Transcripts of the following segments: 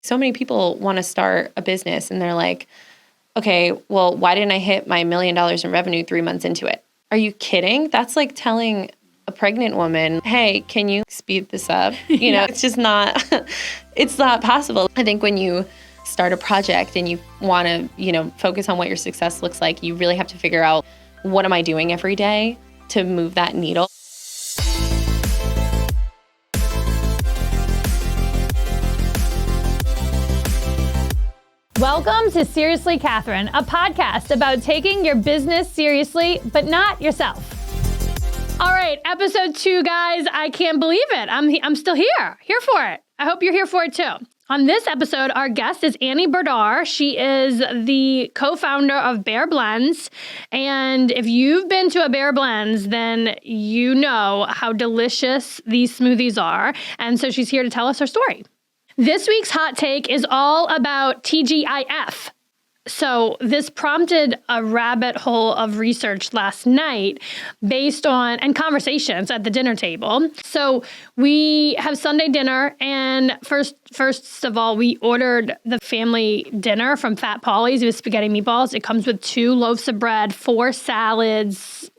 So many people want to start a business and they're like, okay, well, why didn't I hit my $1 million in revenue 3 months into it? Are you kidding? That's like telling a pregnant woman, hey, can you speed this up? You know, it's just not, it's not possible. I think when you start a project and you want to, focus on what your success looks like, you really have to figure out, what am I doing every day to move that needle? Welcome to Seriously Catherine, a podcast about taking your business seriously, but not yourself. All right, episode 2, guys. I can't believe it. I'm still here for it. I hope you're here for it too. On this episode, our guest is Berdar. She is the co-founder of Bear Blends. And if you've been to a Bear Blends, then you know how delicious these smoothies are. And so she's here to tell us her story. This week's hot take is all about TGIF. So this prompted a rabbit hole of research last night based on, and conversations at the dinner table. So we have Sunday dinner, and first of all, we ordered the family dinner from Fat Paulie's with spaghetti meatballs. It comes with 2 loaves of bread, 4 salads.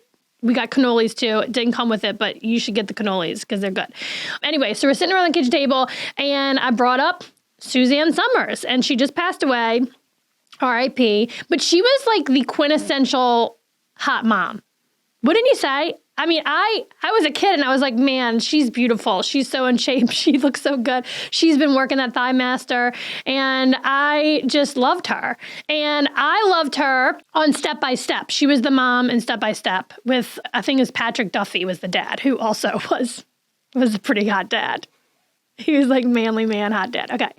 We got cannolis too. It didn't come with it, but you should get the cannolis because they're good. Anyway, so we're sitting around the kitchen table, and I brought up Suzanne Somers, and she just passed away, R.I.P., but she was like the quintessential hot mom. Wouldn't you say? I mean, I was a kid and I was like, man, she's beautiful. She's so in shape. She looks so good. She's been working at Thigh Master, and I just loved her. And I loved her on Step by Step. She was the mom in Step by Step with, I think it was Patrick Duffy was the dad, who also was a pretty hot dad. He was like manly man, hot dad. Okay.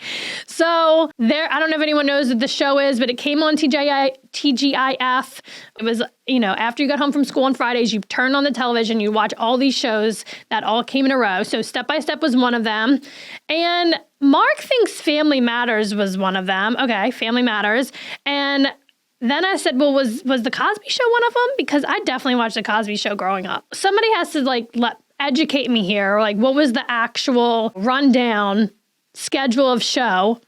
So there, I don't know if anyone knows what the show is, but it came on TGIF. It was, after you got home from school on Fridays, you turned on the television, you watch all these shows that all came in a row. So Step by Step was one of them. And Mark thinks Family Matters was one of them. Okay, Family Matters. And then I said, well, was the Cosby Show one of them? Because I definitely watched the Cosby Show growing up. Somebody has to educate me here. Like, what was the actual rundown schedule of show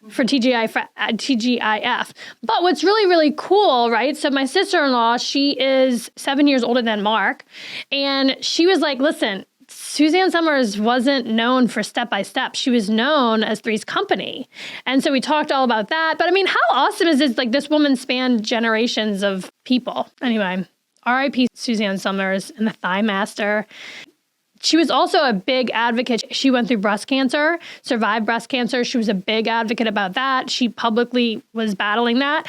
for TGIF? But what's really, really cool, right? So my sister-in-law, she is 7 years older than Mark. And she was like, listen, Suzanne Somers wasn't known for Step by Step. She was known as Three's Company. And so we talked all about that. But I mean, how awesome is it? Like, this woman spanned generations of people. Anyway, R.I.P. Suzanne Somers and the Thigh Master. She was also a big advocate. She went through breast cancer, survived breast cancer. She was a big advocate about that. She publicly was battling that.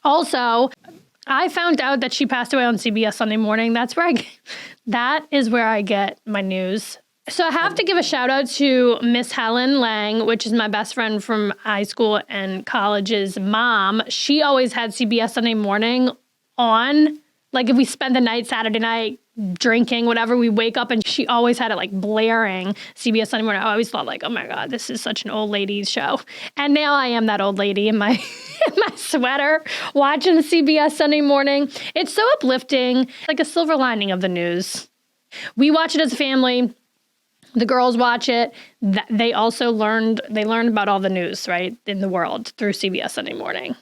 Also, I found out that she passed away on CBS Sunday Morning. That is where I get my news. So I have to give a shout out to Miss Helen Lang, which is my best friend from high school and college's mom. She always had CBS Sunday Morning on. Like, if we spend the night, Saturday night, drinking, whatever, we wake up and she always had it blaring CBS Sunday Morning. I always thought oh my God, this is such an old lady's show. And now I am that old lady in my in my sweater watching CBS Sunday Morning. It's so uplifting, like a silver lining of the news. We watch it as a family. The girls watch it. They also learned about all the news, right, in the world through CBS Sunday Morning.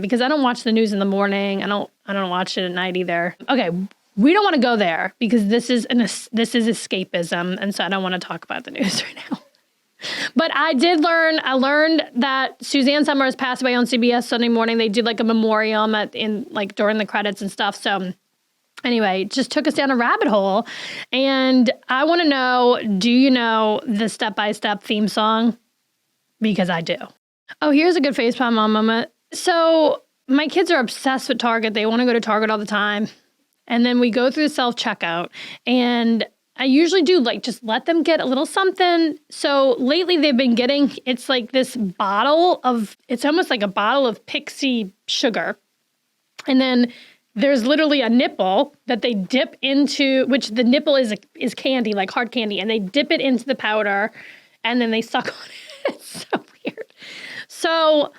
Because I don't watch the news in the morning. I don't watch it at night either. Okay, we don't want to go there because this is escapism, and so I don't want to talk about the news right now. But I learned that Suzanne Somers passed away on CBS Sunday Morning. They did a memoriam during the credits and stuff. So anyway, it just took us down a rabbit hole, and I want to know: do you know the Step by Step theme song? Because I do. Oh, here's a good facepalm moment. So my kids are obsessed with Target. They want to go to Target all the time. And then we go through the self-checkout. And I usually do just let them get a little something. So lately they've been getting, it's this bottle of, it's almost like a bottle of Pixie sugar. And then there's literally a nipple that they dip into, which the nipple is candy, like hard candy. And they dip it into the powder and then they suck on it. It's so weird. So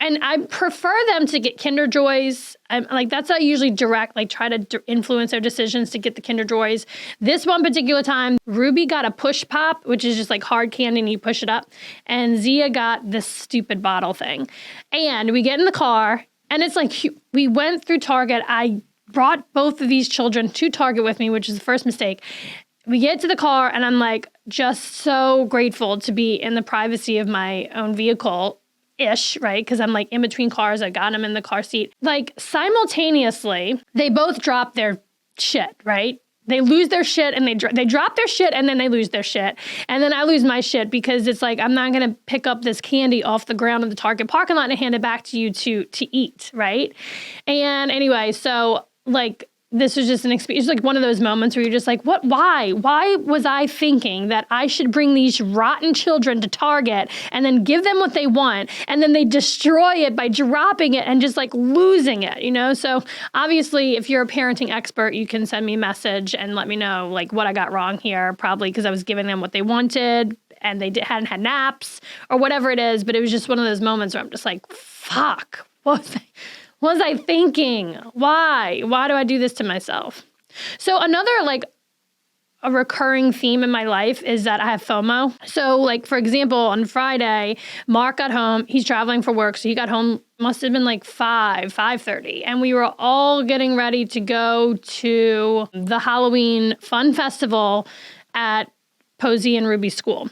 And I prefer them to get Kinder Joys. That's how I usually try to influence their decisions to get the Kinder Joys. This one particular time, Ruby got a push pop, which is just like hard candy and you push it up. And Zia got this stupid bottle thing. And we get in the car and it's like, we went through Target. I brought both of these children to Target with me, which is the first mistake. We get to the car and I'm like, just so grateful to be in the privacy of my own vehicle. Ish, right? Because I'm like in between cars. I got them in the car seat. Like simultaneously, they both drop their shit, right? They lose their shit and they drop their shit and then they lose their shit. And then I lose my shit because it's like, I'm not going to pick up this candy off the ground of the Target parking lot and hand it back to you to eat, right? And anyway, so like, this was just an experience, like one of those moments where you're just like, what, why? Why was I thinking that I should bring these rotten children to Target and then give them what they want and then they destroy it by dropping it and just like losing it, you know? So obviously if you're a parenting expert, you can send me a message and let me know like what I got wrong here, probably because I was giving them what they wanted and they hadn't had naps or whatever it is. But it was just one of those moments where I'm just like, fuck, what was I thinking? Why? Why do I do this to myself? So another like a recurring theme in my life is that I have FOMO. So like, for example, on Friday, Mark got home. He's traveling for work. So he got home, must have been like 5:30. And we were all getting ready to go to the Halloween fun festival at Posey and Ruby's school.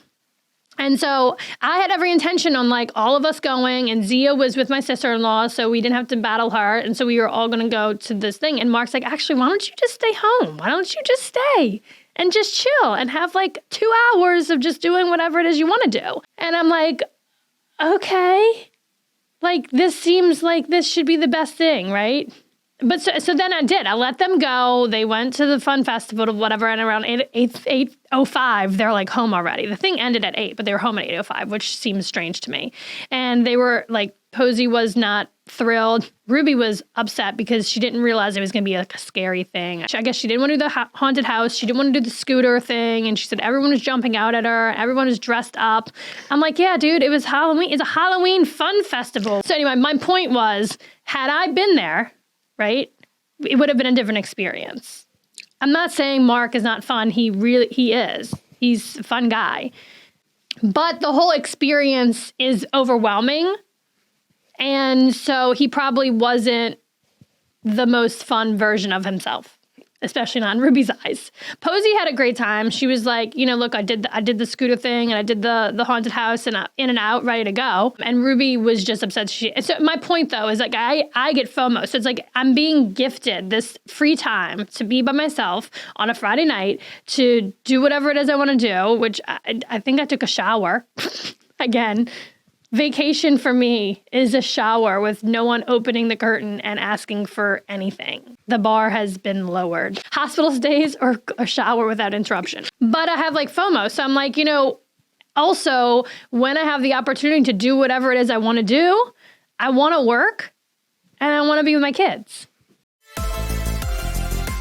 And so I had every intention on like all of us going, and Zia was with my sister-in-law, so we didn't have to battle her. And so we were all going to go to this thing. And Mark's like, actually, why don't you just stay home? Why don't you just stay and just chill and have like 2 hours of just doing whatever it is you want to do? And I'm like, okay, like this seems like this should be the best thing, right? But so then I did. I let them go. They went to the fun festival or whatever, and around 8:05, they're like home already. The thing ended at 8, but they were home at 8:05, which seems strange to me. And they were like, Posey was not thrilled. Ruby was upset because she didn't realize it was going to be like a scary thing. I guess she didn't want to do the haunted house. She didn't want to do the scooter thing. And she said everyone was jumping out at her. Everyone was dressed up. I'm like, yeah, dude, it was Halloween. It's a Halloween fun festival. So anyway, my point was, had I been there, right, it would have been a different experience. I'm not saying Mark is not fun. He is. He's a fun guy. But the whole experience is overwhelming. And so he probably wasn't the most fun version of himself, especially not in Ruby's eyes. Posey had a great time. She was like, you know, look, I did the scooter thing and I did the haunted house and in and out, ready to go. And Ruby was just upset. So my point though is like, I get FOMO. So it's like, I'm being gifted this free time to be by myself on a Friday night to do whatever it is I want to do, which I think I took a shower again. Vacation for me is a shower with no one opening the curtain and asking for anything. The bar has been lowered. Hospital stays or a shower without interruption. But I have like FOMO. So I'm like, you know, also when I have the opportunity to do whatever it is I want to do, I want to work and I want to be with my kids.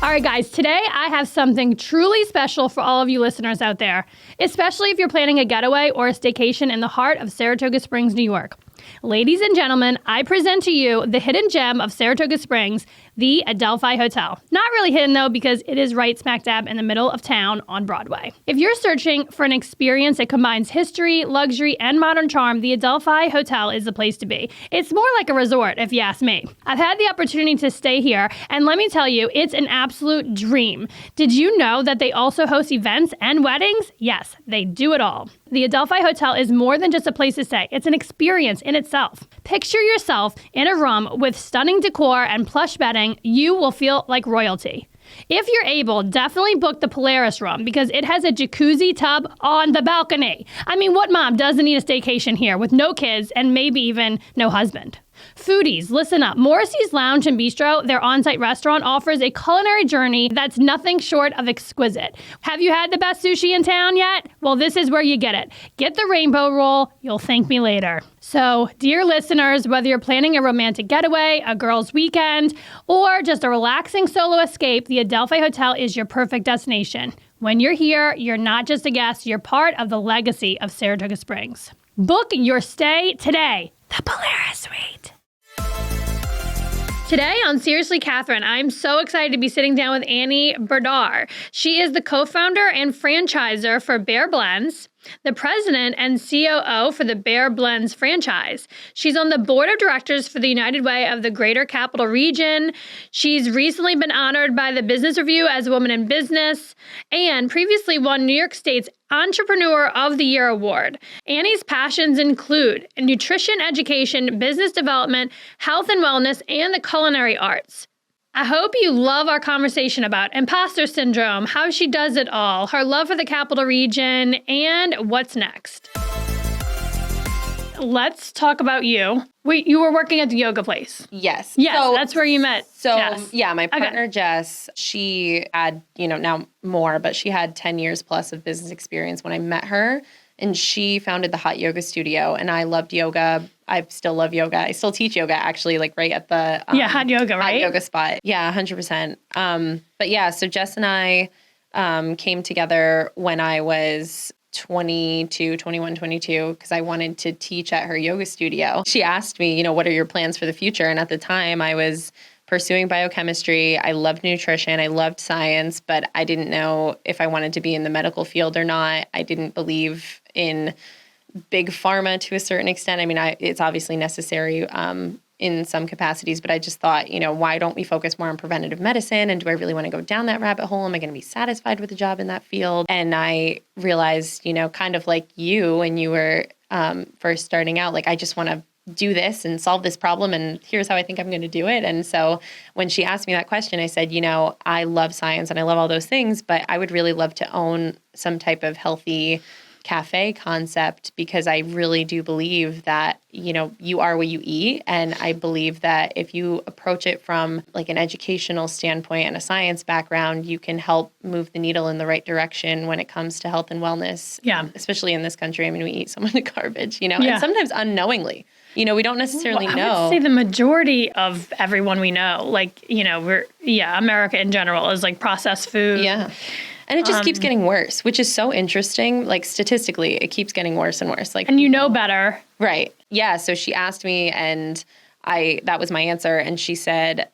All right, guys, today I have something truly special for all of you listeners out there, especially if you're planning a getaway or a staycation in the heart of Saratoga Springs, New York. Ladies and gentlemen, I present to you the hidden gem of Saratoga Springs, the Adelphi Hotel. Not really hidden though, because it is right smack dab in the middle of town on Broadway. If you're searching for an experience that combines history, luxury, and modern charm, the Adelphi Hotel is the place to be. It's more like a resort, if you ask me. I've had the opportunity to stay here, and let me tell you, it's an absolute dream. Did you know that they also host events and weddings? Yes, they do it all. The Adelphi Hotel is more than just a place to stay. It's an experience in itself. Picture yourself in a room with stunning decor and plush bedding. You will feel like royalty. If you're able, definitely book the Polaris room because it has a jacuzzi tub on the balcony. I mean, what mom doesn't need a staycation here with no kids and maybe even no husband? Foodies, listen up. Morrissey's Lounge and Bistro, their on-site restaurant, offers a culinary journey that's nothing short of exquisite. Have you had the best sushi in town yet? Well, this is where you get it. Get the rainbow roll. You'll thank me later. So, dear listeners, whether you're planning a romantic getaway, a girls' weekend, or just a relaxing solo escape, the Adelphi Hotel is your perfect destination. When you're here, you're not just a guest, you're part of the legacy of Saratoga Springs. Book your stay today. The Polaris Suite. Today on Seriously Catherine, I'm so excited to be sitting down with Annie Berdar. She is the co-founder and franchiser for Bear Blends, the president and COO for the Bear Blends franchise. She's on the board of directors for the United Way of the Greater Capital Region. She's recently been honored by the Business Review as a Woman in Business and previously won New York State's Entrepreneur of the Year award. Annie's passions include nutrition education, business development, health and wellness, and the culinary arts. I hope you love our conversation about imposter syndrome, how she does it all, her love for the capital region, and what's next. Let's talk about you. You were working at the yoga place. Yes. Yes, so, that's where you met Jess. Yeah, my partner, Jess, she had, now more, but she had 10 years plus of business experience when I met her. And she founded the Hot Yoga Studio, and I loved yoga. I still love yoga. I still teach yoga, actually, like right at the hot yoga, right? Hot yoga spot. Yeah, 100%. But yeah, so Jess and I came together when I was 21, 22, because I wanted to teach at her yoga studio. She asked me, what are your plans for the future? And at the time, I was pursuing biochemistry. I loved nutrition. I loved science, but I didn't know if I wanted to be in the medical field or not. I didn't believe in big pharma to a certain extent. I mean, it's obviously necessary in some capacities, but I just thought, why don't we focus more on preventative medicine? And do I really want to go down that rabbit hole? Am I going to be satisfied with a job in that field? And I realized, kind of like you, when you were first starting out, like, I just want to do this and solve this problem, and here's how I think I'm going to do it. And so when she asked me that question, I said, I love science and I love all those things, but I would really love to own some type of healthy cafe concept, because I really do believe that, you are what you eat. And I believe that if you approach it from like an educational standpoint and a science background, you can help move the needle in the right direction when it comes to health and wellness. Yeah. Especially in this country. I mean, we eat so much garbage, and sometimes unknowingly. We don't necessarily know. I would say the majority of everyone we know, like, America in general is like processed food. Yeah. And it just keeps getting worse, which is so interesting. Like, statistically, it keeps getting worse and worse. Like, and better. Right. Yeah. So she asked me, and that was my answer. And she said,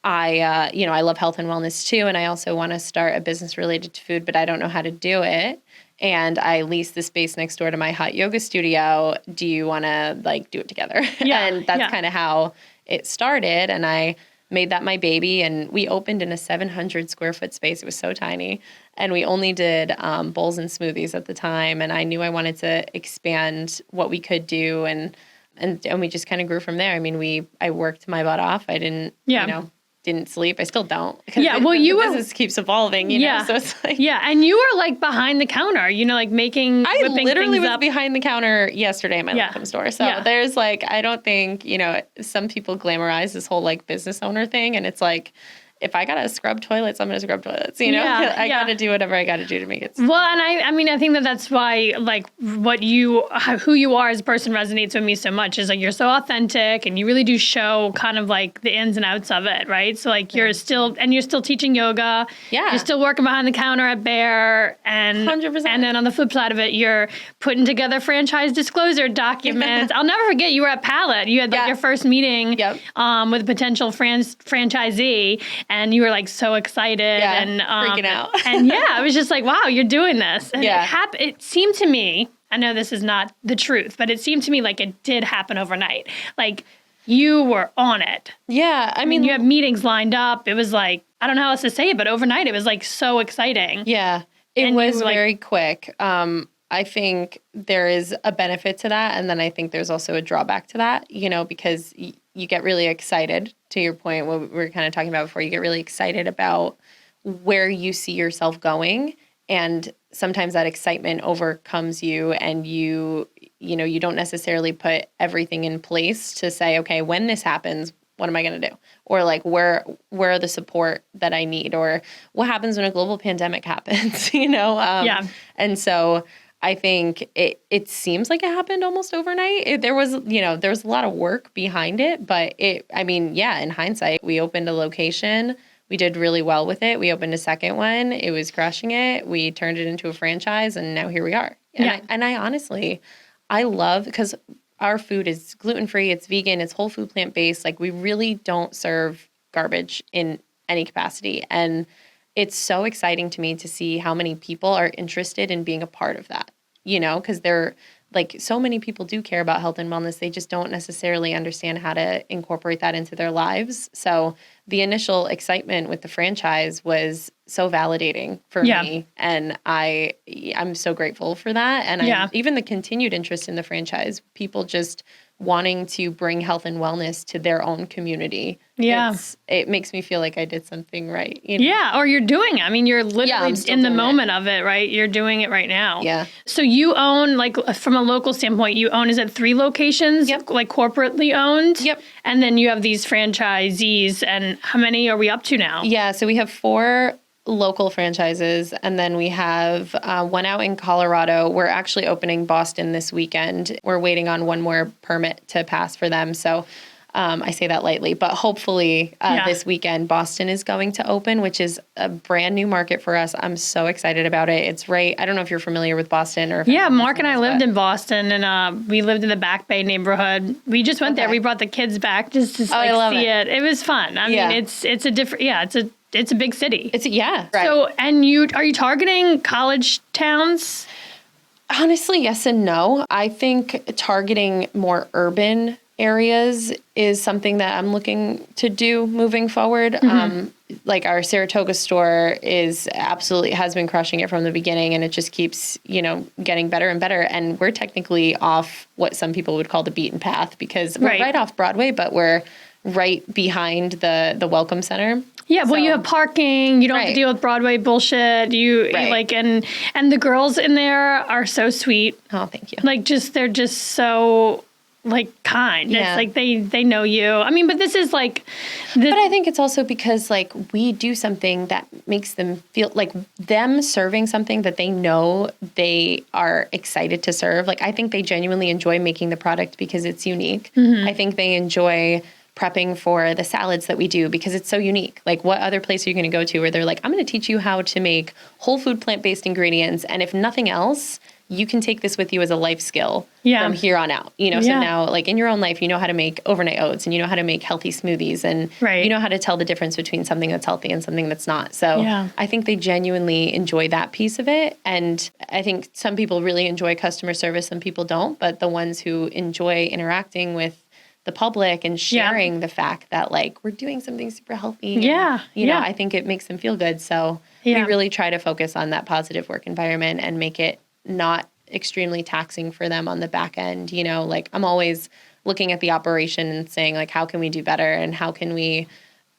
I love health and wellness too. And I also want to start a business related to food, but I don't know how to do it. And I lease the space next door to my hot yoga studio. Do you want to do it together? Yeah, and that's kind of how it started. And I made that my baby. And we opened in a 700 square foot space. It was so tiny. And we only did bowls and smoothies at the time. And I knew I wanted to expand what we could do. And we just kind of grew from there. I mean, I worked my butt off. I didn't, didn't sleep. I still don't. Yeah, the business keeps evolving, know? So it's like... Yeah, and you were like behind the counter, like making, I literally was up. behind the counter yesterday at my local store. So there's I don't think, some people glamorize this whole business owner thing. And it's like, if I got to scrub toilets, I'm going to scrub toilets, I got to do whatever I got to do to make it. Well, and I think that's why, who you are as a person resonates with me so much is you're so authentic and you really do show kind of the ins and outs of it, right? So you're still teaching yoga. Yeah. You're still working behind the counter at Bear. And 100%. And then on the flip side of it, you're putting together franchise disclosure documents. I'll never forget, you were at Palette. You had your first meeting with a potential franchisee. And you were so excited and freaking out. And it was just wow, you're doing this. And it seemed to me, I know this is not the truth, but it seemed to me like it did happen overnight. You were on it. Yeah. I mean, you have meetings lined up. It was I don't know how else to say it, but overnight it was so exciting. Yeah. It was very quick. I think there is a benefit to that. And then I think there's also a drawback to that, because you get really excited, to your point, what we were kind of talking about before. You get really excited about where you see yourself going. And sometimes that excitement overcomes you, and you don't necessarily put everything in place to say, okay, when this happens, what am I going to do? Or where are the support that I need? Or what happens when a global pandemic happens, And so I think it seems like it happened almost overnight. There was a lot of work behind it, but in hindsight, we opened a location. We did really well with it. We opened a second one. It was crushing it. We turned it into a franchise, and now here we are. And I honestly, I love, because our food is gluten-free, it's vegan, it's whole food plant-based. Like we really don't serve garbage in any capacity. And it's so exciting to me to see how many people are interested in being a part of that, because they're like so many people do care about health and wellness. They just don't necessarily understand how to incorporate that into their lives. So the initial excitement with the franchise was so validating for me. And I'm so grateful for that. And even the continued interest in the franchise, people just wanting to bring health and wellness to their own community. Yeah. It makes me feel like I did something right. Yeah, or you're doing it. I mean, you're literally in the moment of it, right? You're doing it right now. Yeah. So you own, like from a local standpoint, you own, is it 3 locations? Yep. Like corporately owned? Yep. And then you have these franchisees, and how many are we up to now? Yeah, so we have 4 local franchises, and then we have one out in Colorado. We're actually opening Boston this weekend. We're waiting on one more permit to pass for them. So I say that lightly, but hopefully this weekend Boston is going to open, which is a brand new market for us. I'm so excited about it. It's right. I don't know if you're familiar with Boston or. Yeah, Mark and I lived in Boston, and we lived in the Back Bay neighborhood. We just went there. We brought the kids back just to see it. It was fun. I mean, it's a different. Yeah, it's a big city. Right. So, and are you targeting college towns? Honestly, yes and no. I think targeting more urban areas is something that I'm looking to do moving forward. Like our Saratoga store has been crushing it from the beginning, and it just keeps, getting better and better. And we're technically off what some people would call the beaten path, because we're right off Broadway, but we're right behind the Welcome Center. Yeah, well, you have parking. You don't have to deal with Broadway bullshit. And the girls in there are so sweet. Oh, thank you. Like, they're just so kind. Yeah. It's like they know you. I mean, but this is like. But I think it's also because we do something that makes them feel like them serving something that they know they are excited to serve. Like, I think they genuinely enjoy making the product because it's unique. I think they enjoy prepping for the salads that we do because it's so unique. Like, what other place are you going to go to where they're like, I'm going to teach you how to make whole food plant-based ingredients, and if nothing else, you can take this with you as a life skill from here on out. So now, in your own life, you know how to make overnight oats, and you know how to make healthy smoothies, and you know how to tell the difference between something that's healthy and something that's not. So I think they genuinely enjoy that piece of it. And I think some people really enjoy customer service, some people don't, but the ones who enjoy interacting with the public and sharing the fact that we're doing something super healthy. And, I think it makes them feel good. So we really try to focus on that positive work environment and make it not extremely taxing for them on the back end. I'm always looking at the operation and saying how can we do better and how can we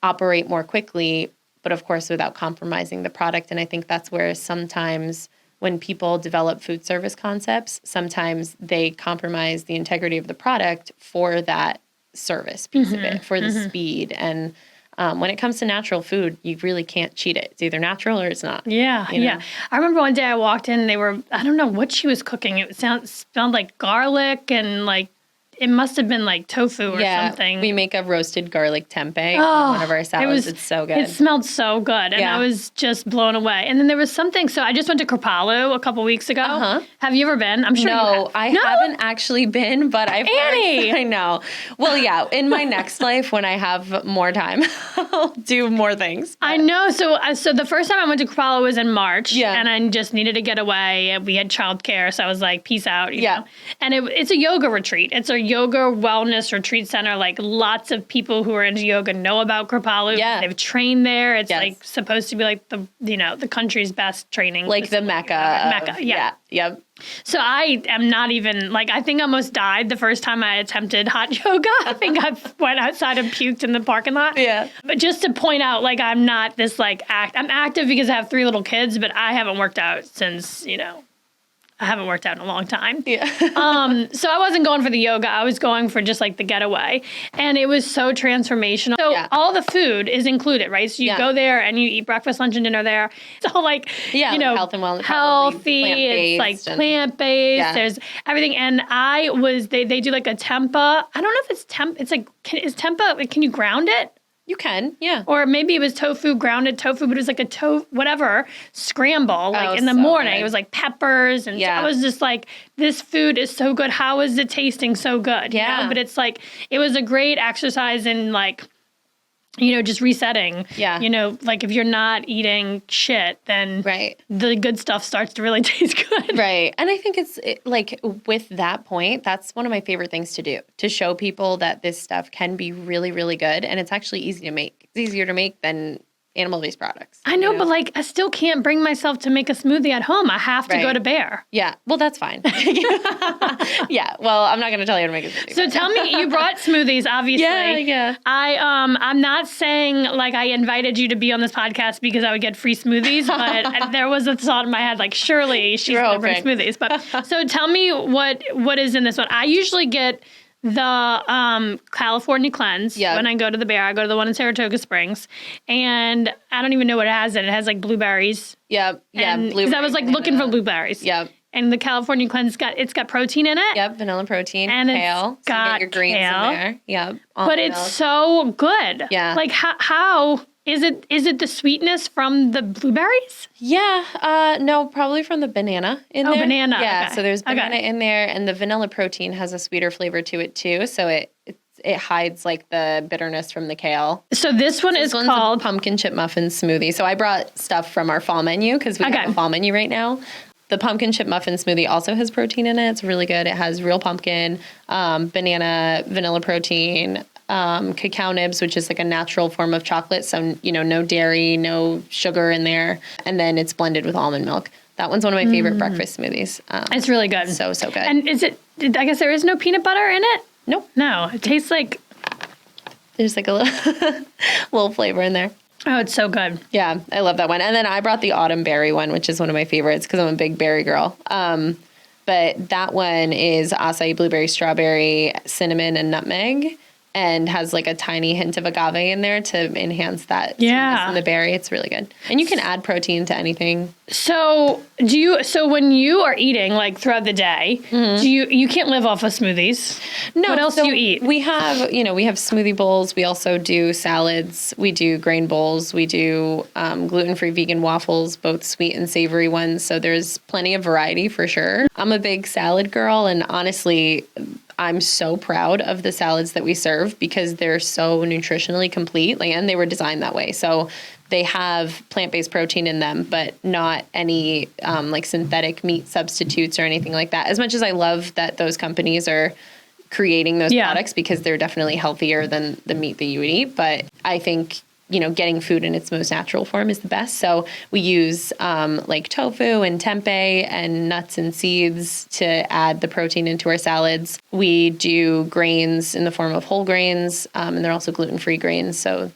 operate more quickly, but of course without compromising the product. And I think that's where sometimes when people develop food service concepts, sometimes they compromise the integrity of the product for that service piece of it, for the speed. And when it comes to natural food, you really can't cheat it. It's either natural or it's not. Yeah, yeah. I remember one day I walked in, I don't know what she was cooking. It smelled like garlic and it must have been tofu or something. We make a roasted garlic tempeh on one of our salads. It's so good. It smelled so good. And I was just blown away. And then there was something. So I just went to Kripalu a couple weeks ago. Have you ever been? I'm sure you have. I haven't actually been, but I've Annie! I know. Well, yeah. In my next life, when I have more time, I'll do more things. But. I know. So the first time I went to Kripalu was in March. Yeah. And I just needed to get away. We had childcare. So I was like, peace out. You know? And it's a yoga retreat. It's a yoga wellness retreat center. Lots of people who are into yoga know about Kripalu. Yeah. They've trained there. It's supposed to be the country's best training. The Mecca. Yep. So I am not even, I think I almost died the first time I attempted hot yoga. I think I went outside and puked in the parking lot. Yeah. But just to point out, I'm not this, I'm active because I have 3 little kids, but I haven't worked out since, I haven't worked out in a long time. Yeah. So I wasn't going for the yoga. I was going for just the getaway. And it was so transformational. So all the food is included, right? So you go there and you eat breakfast, lunch, and dinner there. It's all health and wellness. Healthy. It's plant-based. Yeah. There's everything. And they do a tempeh. I don't know if it's tempeh. It's is tempeh, can you ground it? You can, yeah. Or maybe it was tofu, grounded tofu, but it was like a whatever, scramble, like in the morning. Good. It was like peppers. And I was just like, this food is so good. How is it tasting so good? Yeah. You know? But it's like, it was a great exercise in like, just resetting. Yeah. Like if you're not eating shit, then the good stuff starts to really taste good. Right. And I think like with that point, that's one of my favorite things to do, to show people that this stuff can be really, really good. And it's actually easy to make. It's easier to make than animal-based products. I know, but like I still can't bring myself to make a smoothie at home. I have to go to Bear. Yeah. Well, that's fine. Yeah. Well, I'm not going to tell you how to make a smoothie. So tell me, you brought smoothies, obviously. Yeah. I'm not saying like I invited you to be on this podcast because I would get free smoothies, but there was a thought in my head like surely she's going to bring smoothies. But so tell me what is in this one. I usually get the California Cleanse when I go to the Bear. I go to the one in Saratoga Springs, and I don't even know what it has in it. It has like blueberries. Yeah, because I was like looking for blueberries. Yep. And the California Cleanse it's got protein in it. Yep, vanilla protein, and kale. It's got so you get your greens kale. in there. Yep. But it's so good. Yeah. Like how is it the sweetness from the blueberries? Yeah. No, probably from the banana in there. Oh, banana. Yeah. Okay. So there's banana in there, and the vanilla protein has a sweeter flavor to it too. So it hides like the bitterness from the kale. So this one is called pumpkin chip muffin smoothie. So I brought stuff from our fall menu because we have a fall menu right now. The pumpkin chip muffin smoothie also has protein in it. It's really good. It has real pumpkin, banana, vanilla protein, cacao nibs, which is like a natural form of chocolate. So, no dairy, no sugar in there. And then it's blended with almond milk. That one's one of my favorite breakfast smoothies. It's really good. So good. And I guess there is no peanut butter in it? Nope. No, it tastes like... There's like a little flavor in there. Oh, it's so good. Yeah, I love that one. And then I brought the autumn berry one, which is one of my favorites because I'm a big berry girl. But that one is acai, blueberry, strawberry, cinnamon, and nutmeg, and has like a tiny hint of agave in there to enhance that sweetness in the berry. It's really good. And you can add protein to anything. So when you are eating like throughout the day, do you can't live off of smoothies? No. What else do you eat? We have, we have smoothie bowls. We also do salads. We do grain bowls. We do gluten-free vegan waffles, both sweet and savory ones. So there's plenty of variety for sure. I'm a big salad girl, and honestly, I'm so proud of the salads that we serve because they're so nutritionally complete, and they were designed that way. So they have plant-based protein in them, but not any like synthetic meat substitutes or anything like that. As much as I love that those companies are creating those products because they're definitely healthier than the meat that you would eat. But I think, getting food in its most natural form is the best. So we use like tofu and tempeh and nuts and seeds to add the protein into our salads. We do grains in the form of whole grains, and they're also gluten-free grains. So,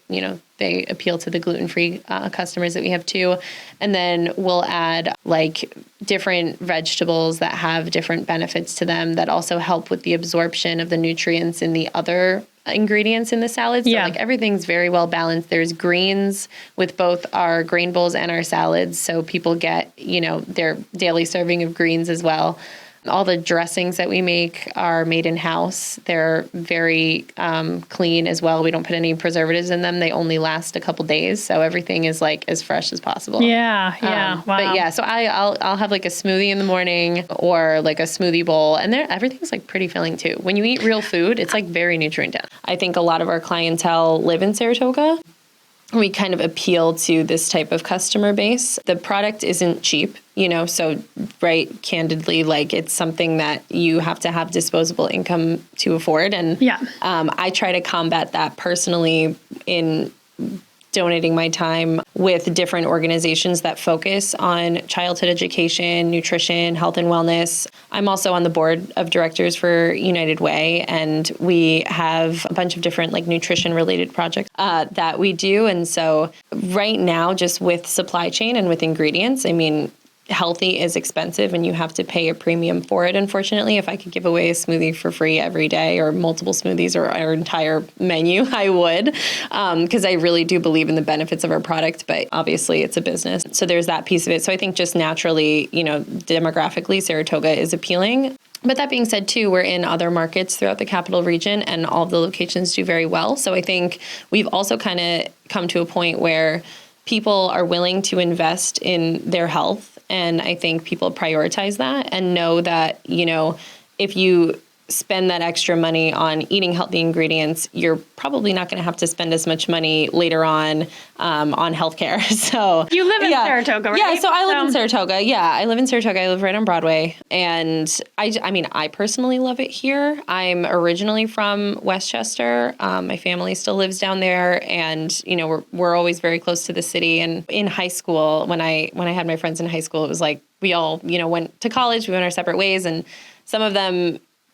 they appeal to the gluten-free customers that we have too. And then we'll add like different vegetables that have different benefits to them that also help with the absorption of the nutrients in the other ingredients in the salad. So like everything's very well balanced. There's greens with both our grain bowls and our salads. So people get, their daily serving of greens as well. All the dressings that we make are made in-house. They're very clean as well. We don't put any preservatives in them. They only last a couple days. So everything is like as fresh as possible. Yeah. Wow. But yeah, so I'll have like a smoothie in the morning or like a smoothie bowl. And everything's like pretty filling too. When you eat real food, it's like very nutrient dense. I think a lot of our clientele live in Saratoga. We kind of appeal to this type of customer base. The product isn't cheap, so candidly, like it's something that you have to have disposable income to afford. And I try to combat that personally in donating my time with different organizations that focus on childhood education, nutrition, health and wellness. I'm also on the board of directors for United Way, and we have a bunch of different like nutrition related projects that we do. And so right now, just with supply chain and with ingredients, healthy is expensive and you have to pay a premium for it. Unfortunately, if I could give away a smoothie for free every day or multiple smoothies or our entire menu, I would, because I really do believe in the benefits of our product, but obviously it's a business. So there's that piece of it. So I think just naturally, demographically, Saratoga is appealing. But that being said, too, we're in other markets throughout the capital region, and all of the locations do very well. So I think we've also kind of come to a point where people are willing to invest in their health. And I think people prioritize that and know that, if you spend that extra money on eating healthy ingredients, you're probably not going to have to spend as much money later on healthcare. So you live in Saratoga, right? Yeah, so I live in Saratoga. Yeah, I live in Saratoga. I live right on Broadway, and I personally love it here. I'm originally from Westchester. My family still lives down there, and we're always very close to the city. And in high school, when I had my friends in high school, it was like we all went to college. We went our separate ways, and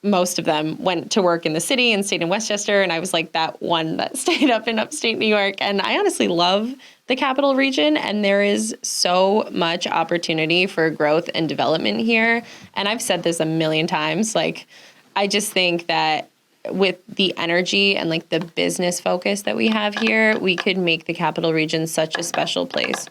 most of them went to work in the city and stayed in Westchester. And I was like that one that stayed up in upstate New York. And I honestly love the capital region. And there is so much opportunity for growth and development here. And I've said this a million times. Like, I just think that with the energy and like the business focus that we have here, we could make the capital region such a special place.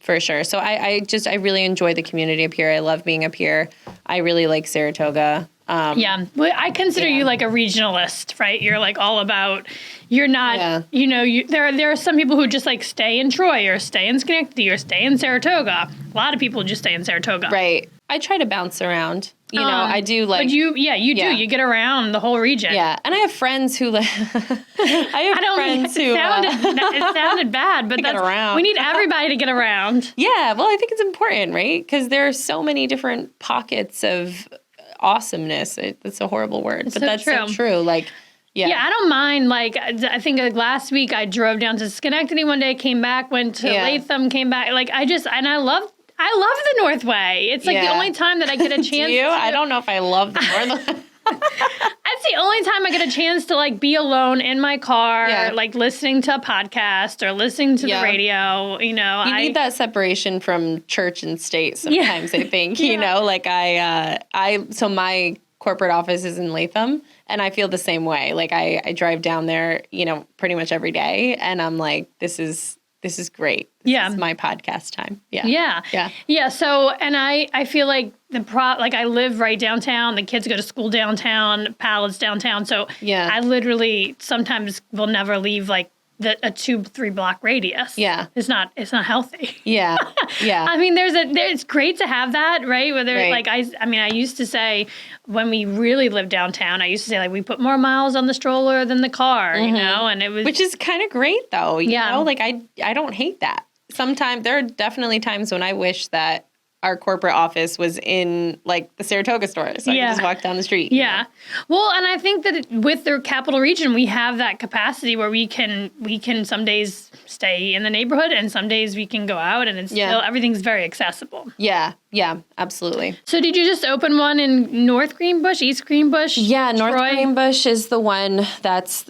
For sure. So I really enjoy the community up here. I love being up here. I really like Saratoga. Well, I consider you like a regionalist, right? You're like all about, you're not, there are some people who just like stay in Troy or stay in Schenectady or stay in Saratoga. A lot of people just stay in Saratoga. Right. I try to bounce around. I do like. But you do. You get around the whole region. Yeah, and I have friends who live. It sounded bad, but get around. We need everybody to get around. Yeah, well, I think it's important, right? Because there are so many different pockets of awesomeness. It's a horrible word, but that's so true. Like. Yeah, I don't mind. Like, I think last week I drove down to Schenectady one day, came back, went to Latham, came back. Like, I love the Northway. It's like the only time that I get a chance. Do you? I don't know if I love the Northway. That's the only time I get a chance to like be alone in my car, like listening to a podcast or listening to the radio. You need that separation from church and state sometimes. I think like so my corporate office is in Latham, and I feel the same way. Like I drive down there, pretty much every day, and I'm like, this is great. This is my podcast time. Yeah. So, and I feel like I live right downtown. The kids go to school downtown. Palad's downtown. So I literally sometimes will never leave like a 2-3 block radius. Yeah. It's not healthy. Yeah. Yeah. I mean, it's great to have that, right? Like I used to say when we really lived downtown, I used to say like we put more miles on the stroller than the car, and it was, which is kind of great though. You know, like I don't hate that. Sometimes there are definitely times when I wish that our corporate office was in like the Saratoga store, so I could just walk down the street. Yeah. Well, and I think that with the capital region, we have that capacity where we can some days stay in the neighborhood and some days we can go out, and it's still everything's very accessible. Yeah. Yeah, absolutely. So did you just open one in North Greenbush, East Greenbush? Yeah, North Greenbush is the one that's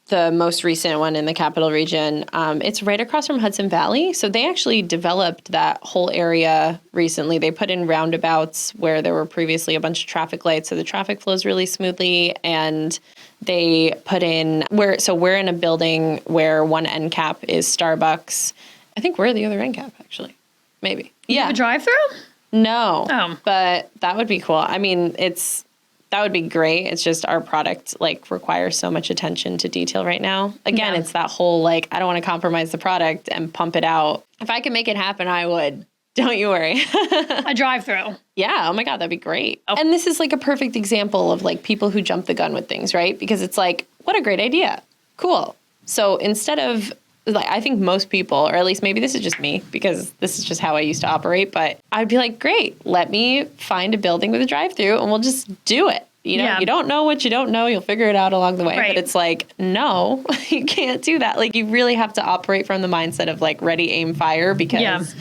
the most recent one in the capital region. It's right across from Hudson Valley. So they actually developed that whole area recently. They put in roundabouts where there were previously a bunch of traffic lights, so the traffic flows really smoothly. And they put in we're in a building where one end cap is Starbucks. I think we're the other end cap, actually. Maybe. You have a drive-through? No. Oh. But that would be cool. I mean, that would be great. It's just our product like requires so much attention to detail right now. Again, it's that whole like I don't want to compromise the product and pump it out. If I could make it happen, I would. Don't you worry. A drive-through. Yeah. Oh my God, that'd be great. Oh. And this is like a perfect example of like people who jump the gun with things, right? Because it's like, what a great idea. Cool. So instead of like, I think most people, or at least maybe this is just me because this is just how I used to operate, but I'd be like, great, let me find a building with a drive-through and we'll just do it. You don't know what you don't know. You'll figure it out along the way. Right. But it's like, no, you can't do that. Like, you really have to operate from the mindset of like ready, aim, fire, because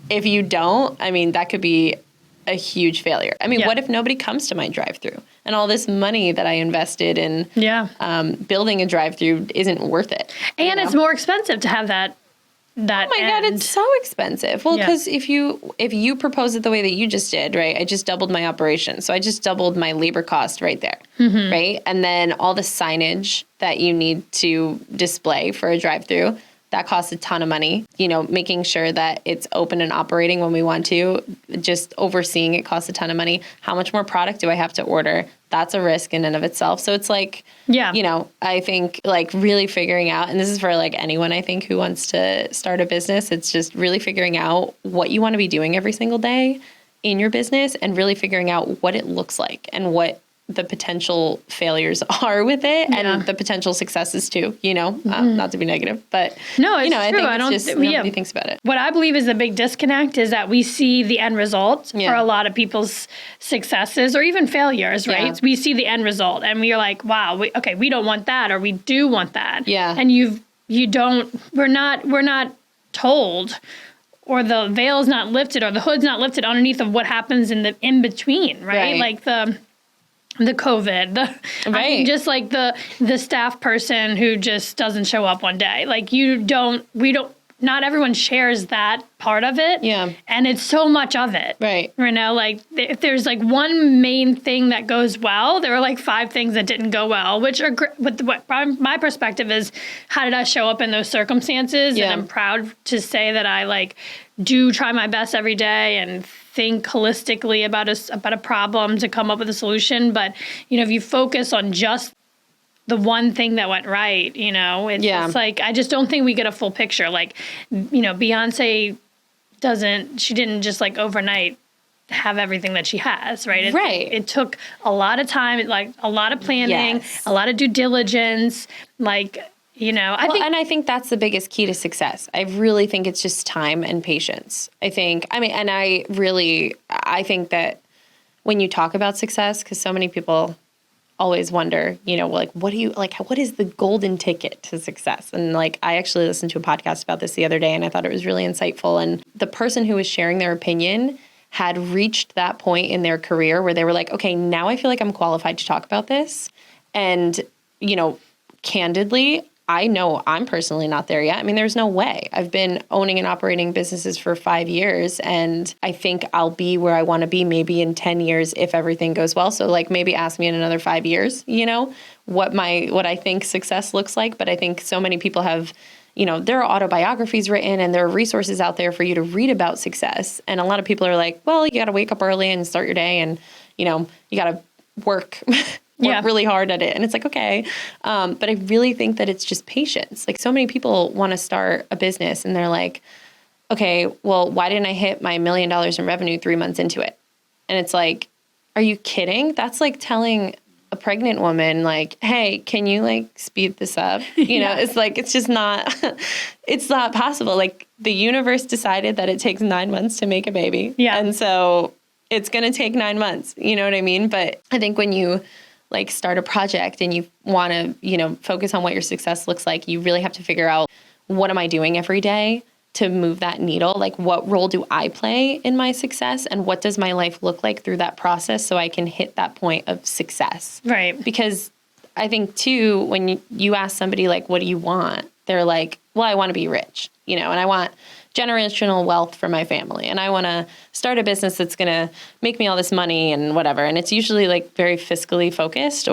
if you don't, I mean, that could be a huge failure. I mean, what if nobody comes to my drive-through and all this money that I invested in building a drive-through isn't worth it? And it's more expensive to have that. Oh my God, it's so expensive. Well, because if you propose it the way that you just did, right? I just doubled my operation. So I just doubled my labor cost right there, right? And then all the signage that you need to display for a drive-through, That costs a ton of money. Making sure that it's open and operating when we want to, just overseeing it costs a ton of money. How much more product do I have to order? That's a risk in and of itself. So it's like, I think like really figuring out, and this is for like anyone I think who wants to start a business, it's just really figuring out what you want to be doing every single day in your business and really figuring out what it looks like and what the potential failures are with it and the potential successes too, not to be negative, but no, it's true. I think it's just nobody thinks about it. What I believe is the big disconnect is that we see the end result for a lot of people's successes or even failures, right? Yeah. We see the end result and we are like, wow, we don't want that, or we do want that. Yeah. And we're not told, or the veil's not lifted, or the hood's not lifted underneath of what happens in between, right? Like the COVID, I mean, just like the staff person who just doesn't show up one day. Like not everyone shares that part of it. Yeah. And it's so much of it. Right. Like if there's like one main thing that goes well, there are like 5 things that didn't go well, which are great. But my perspective is, how did I show up in those circumstances? Yeah. And I'm proud to say that I like do try my best every day and think holistically about a problem to come up with a solution. But, if you focus on just the one thing that went right, it's like, I just don't think we get a full picture. Like, Beyonce she didn't just like overnight have everything that she has, right? It took a lot of time, like a lot of planning, a lot of due diligence, I think that's the biggest key to success. I really think it's just time and patience. I think that when you talk about success, because so many people always wonder, what is the golden ticket to success? And like, I actually listened to a podcast about this the other day and I thought it was really insightful. And the person who was sharing their opinion had reached that point in their career where they were like, okay, now I feel like I'm qualified to talk about this. And, candidly, I know I'm personally not there yet. I mean, there's no way. I've been owning and operating businesses for 5 years, and I think I'll be where I want to be maybe in 10 years if everything goes well. So like maybe ask me in another 5 years, what I think success looks like. But I think so many people have, there are autobiographies written and there are resources out there for you to read about success. And a lot of people are like, well, you got to wake up early and start your day and, you got to work really hard at it. And it's like, okay. But I really think that it's just patience. Like so many people want to start a business and they're like, okay, well, why didn't I hit my $1 million in revenue 3 months into it? And it's like, are you kidding? That's like telling a pregnant woman, like, hey, can you like speed this up? It's like, it's just not, it's not possible. Like the universe decided that it takes 9 months to make a baby. Yeah. And so it's going to take 9 months. You know what I mean? But I think when you like start a project and you want to, focus on what your success looks like, you really have to figure out, what am I doing every day to move that needle? Like what role do I play in my success and what does my life look like through that process so I can hit that point of success? Right. Because I think too, when you ask somebody like, what do you want? They're like, well, I want to be rich, and I want generational wealth for my family. And I want to start a business that's going to make me all this money and whatever. And it's usually like very fiscally focused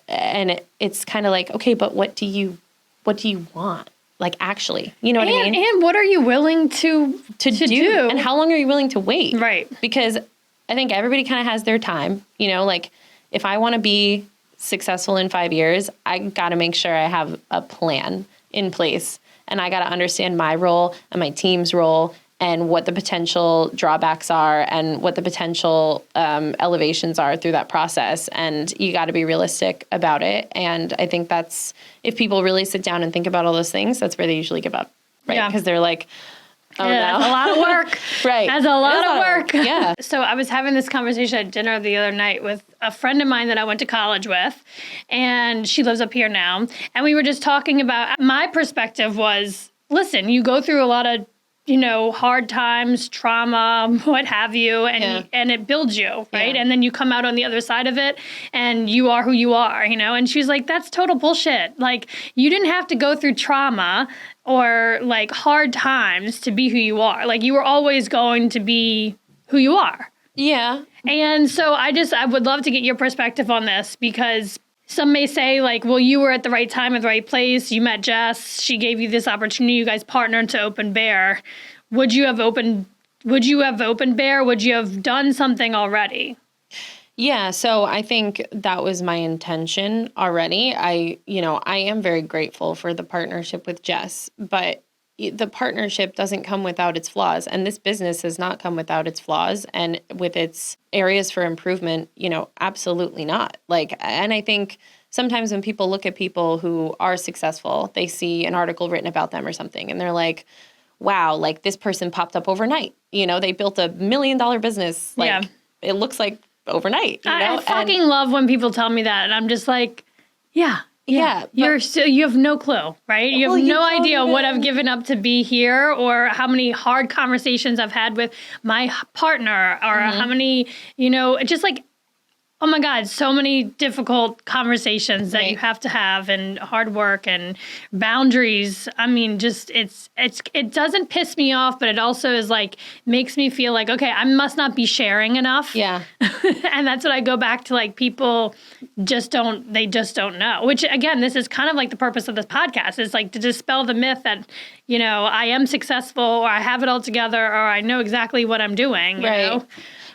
and it's kind of like, okay, but what do you want? Like actually, you know what I mean? And what are you willing to do? And how long are you willing to wait? Right. Because I think everybody kind of has their time, like if I want to be successful in 5 years, I got to make sure I have a plan in place. And I got to understand my role and my team's role and what the potential drawbacks are and what the potential elevations are through that process. And you got to be realistic about it. And I think that's, if people really sit down and think about all those things, that's where they usually give up, right? Because they're like, oh, yeah, no. That's a lot of work. Right. That's a lot of work. Yeah. So I was having this conversation at dinner the other night with a friend of mine that I went to college with, and she lives up here now. And we were just talking about, my perspective was, listen, you go through a lot of, hard times, trauma, what have you, and it builds you, right? Yeah. And then you come out on the other side of it and you are who you are, and she's like, that's total bullshit. Like, you didn't have to go through trauma or like hard times to be who you are. Like, you were always going to be who you are. Yeah. And so I would love to get your perspective on this, because some may say like, well, you were at the right time at the right place. You met Jess. She gave you this opportunity. You guys partnered to open Bear. Would you have opened Bear? Would you have done something already? Yeah, so I think that was my intention already. I am very grateful for the partnership with Jess, but the partnership doesn't come without its flaws, and this business has not come without its flaws and with its areas for improvement, absolutely not. And I think sometimes when people look at people who are successful, they see an article written about them or something, and they're like, wow, like this person popped up overnight. They built $1 million business. It looks like overnight. I fucking love when people tell me that, and I'm just like, yeah. You have no clue, right? You have no idea what I've given up to be here, or how many hard conversations I've had with my partner, or how many, just like, oh my God, so many difficult conversations that you have to have, and hard work and boundaries. I mean, just it doesn't piss me off, but it also is like, makes me feel like, okay, I must not be sharing enough. Yeah. And that's what I go back to, like, people just don't know, which again, this is kind of like the purpose of this podcast, is like to dispel the myth that, I am successful, or I have it all together, or I know exactly what I'm doing. Right.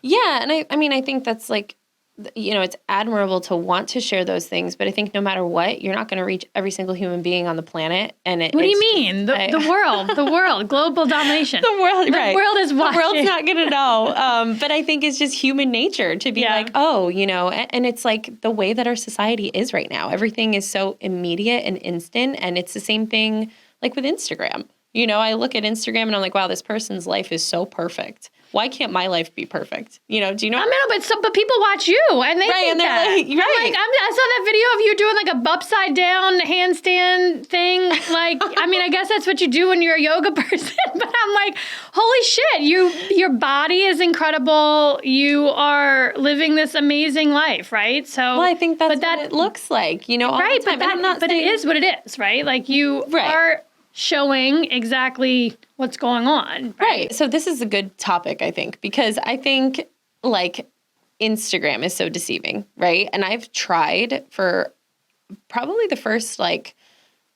Yeah. And I think that's like, it's admirable to want to share those things, but I think no matter what, you're not going to reach every single human being on the planet. And what do you mean? The world, global domination. The world is watching. The world's not going to know. But I think it's just human nature to be like, and it's like the way that our society is right now. Everything is so immediate and instant. And it's the same thing like with Instagram. I look at Instagram and I'm like, wow, this person's life is so perfect. Why can't my life be perfect? Do you know? But people watch you, and they think that. I saw that video of you doing like a upside down handstand thing. Like, I guess that's what you do when you're a yoga person. But I'm like, holy shit, your body is incredible. You are living this amazing life, right? So, well, I think that's what it looks like, all the time. But it is what it is, right? Like you are showing exactly what's going on. Right. So this is a good topic, I think, because I think like Instagram is so deceiving, right? And I've tried for probably the first like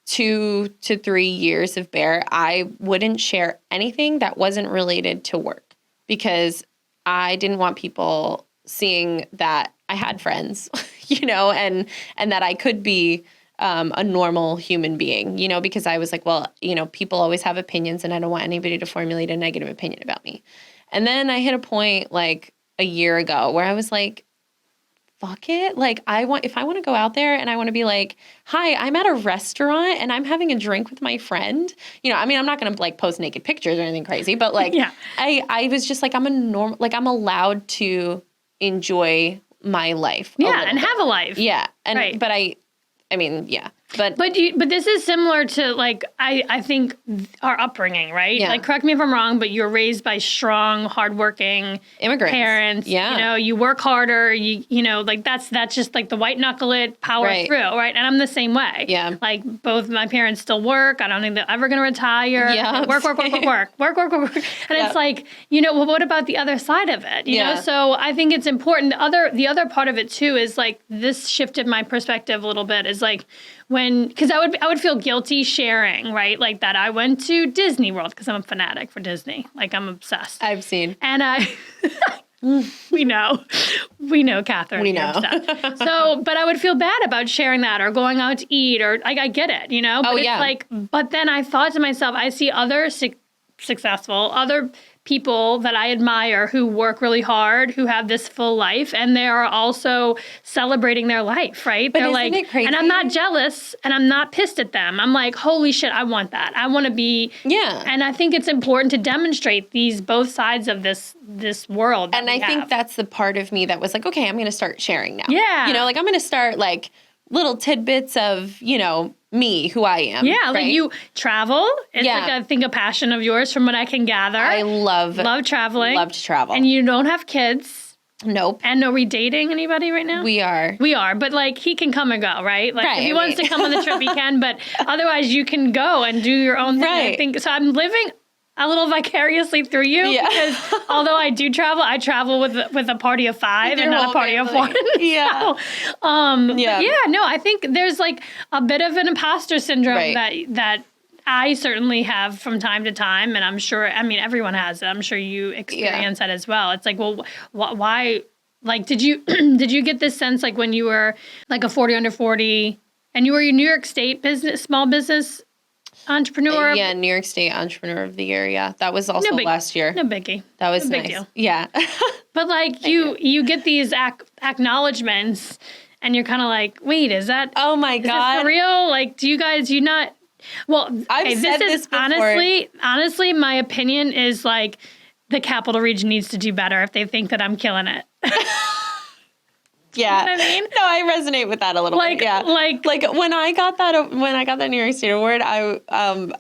2 to 3 years of Bear, I wouldn't share anything that wasn't related to work, because I didn't want people seeing that I had friends, and that I could be a normal human being, because I was like, well, people always have opinions, and I don't want anybody to formulate a negative opinion about me. And then I hit a point like a year ago where I was like, fuck it. Like if I want to go out there and I want to be like, hi, I'm at a restaurant and I'm having a drink with my friend, I'm not going to like post naked pictures or anything crazy, but like, I was just like, I'm allowed to enjoy my life. Yeah. And have a life. Yeah. And, but But this is similar to like I think our upbringing, right? Yeah. Like, correct me if I'm wrong, but you're raised by strong, hardworking immigrants, parents. Yeah, you work harder. Like that's just like the white knuckle it, power through, right? And I'm the same way. Yeah, like both my parents still work. I don't think they're ever going to retire. Yeah, work. And it's like, well, what about the other side of it? You know, so I think it's important. The other part of it too is like, this shifted my perspective a little bit. Is like, because I would feel guilty sharing, right? Like that I went to Disney World, because I'm a fanatic for Disney. Like, I'm obsessed. I've seen. And we know, Catherine. We know. So, but I would feel bad about sharing that, or going out to eat, or I get it, But it's like, but then I thought to myself, I see other successful, other people that I admire who work really hard, who have this full life, and they are also celebrating their life, right? But they're isn't it crazy? And I'm not jealous, and I'm not pissed at them. I'm like, holy shit, I want that. I want to be. Yeah. And I think it's important to demonstrate both sides of this world. And I think that's the part of me that was like, okay, I'm going to start sharing now. Yeah. Like, I'm going to start like little tidbits of, me, who I am. Yeah, right? like you travel. It's like, I think, a passion of yours from what I can gather. I love traveling. Love to travel. And you don't have kids. Nope. And are we dating anybody right now? We are. But like, he can come and go, right? Like, if he wants to come on the trip, he can. But otherwise, you can go and do your own thing. Right. I think so. I'm living a little vicariously through you because although I do travel, I travel with a party of 5 and not a party of 1. Yeah. So, no, I think there's like a bit of an imposter syndrome that I certainly have from time to time, and I'm sure, I mean, everyone has it. I'm sure you experience that as well. It's like, well, why? Like, did you get this sense like when you were like a 40 under 40 and you were a New York State small business entrepreneur? Yeah, New York State Entrepreneur of the Year. Yeah, that was also last year. No biggie. That was no nice. Big deal. Yeah. But like you get these acknowledgments, and you're kind of like, wait, is that? Oh my is God. this for real? Like, do you not? Well, I've said this before. Honestly, my opinion is like the Capital Region needs to do better if they think that I'm killing it. Yeah. You know what I mean? No, I resonate with that a little bit. Yeah. Like when I got that New York State award, I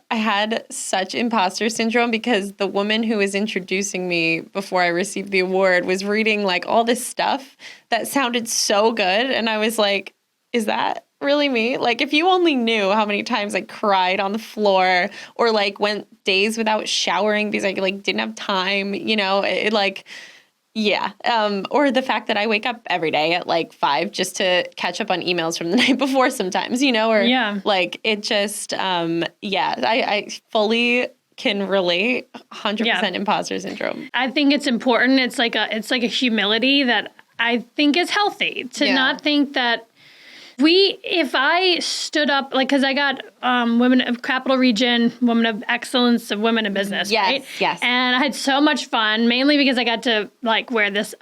had such imposter syndrome because the woman who was introducing me before I received the award was reading like all this stuff that sounded so good. And I was like, is that really me? Like, if you only knew how many times I cried on the floor or like went days without showering because I like didn't have time, you know, it like, yeah. Or the fact that I wake up every day at like 5 just to catch up on emails from the night before sometimes, you know, or like it just, I fully can relate 100% imposter syndrome. I think it's important. It's like a humility that I think is healthy to not think that if I stood up, like, because I got Women of Capital Region, Women of Excellence, of Women in Business, right? Yes. And I had so much fun, mainly because I got to, like, wear this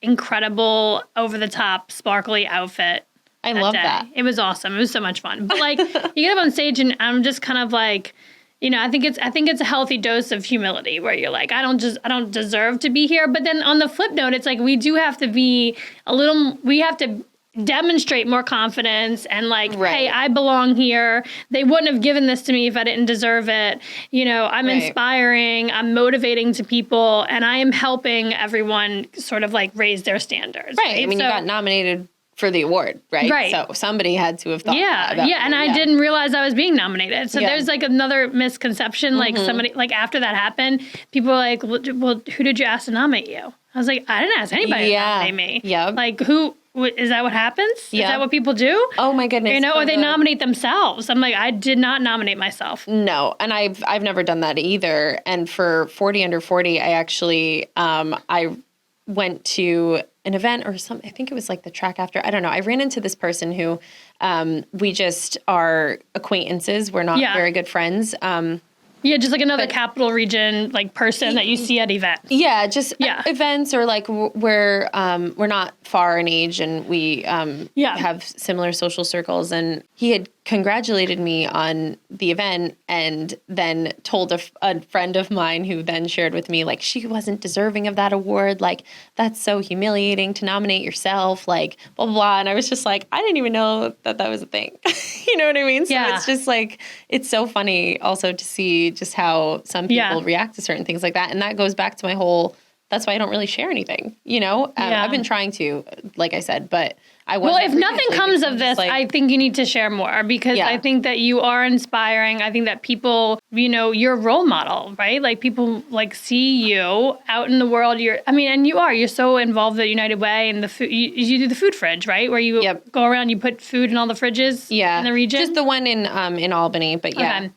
incredible, over-the-top, sparkly outfit. I love that. It was awesome. It was so much fun. But, like, you get up on stage, and I'm just kind of like, you know, I think it's a healthy dose of humility where you're like, I don't deserve to be here. But then on the flip note, it's like we do have to be we have to demonstrate more confidence and like, hey, I belong here. They wouldn't have given this to me if I didn't deserve it. You know, I'm inspiring, I'm motivating to people, and I am helping everyone sort of like raise their standards. Right. I mean, you got nominated for the award, right? Right. So somebody had to have thought about it. And I didn't realize I was being nominated. So there's like another misconception. Like somebody, like after that happened, people were like, well, who did you ask to nominate you? I was like, I didn't ask anybody to nominate me. Yeah. Like who? Is that what happens? Is that what people do? Oh my goodness! You know, or they nominate themselves. I'm like, I did not nominate myself. No, and I've never done that either. And for 40 under 40, I actually I went to an event or something. I think it was like the track after. I don't know. I ran into this person who we just are acquaintances. We're not very good friends. Yeah, just like another Capital Region like person that you see at events. Yeah, just events or like we're not far in age and we have similar social circles. And he had congratulated me on the event and then told a friend of mine who then shared with me like she wasn't deserving of that award. Like that's so humiliating to nominate yourself. Like blah blah blah. And I was just like, I didn't even know that was a thing. You know what I mean? So it's just like it's so funny also to see just how some people react to certain things like that. And that goes back to my whole, that's why I don't really share anything, you know? I've been trying to, like I said, but I wasn't. Well, if nothing comes of this, I think you need to share more because I think that you are inspiring. I think that people, you know, you're a role model, right? Like people like see you out in the world. You're so involved with United Way and the food. You do the food fridge, right? Where you go around, you put food in all the fridges in the region. Just the one in Albany, but yeah.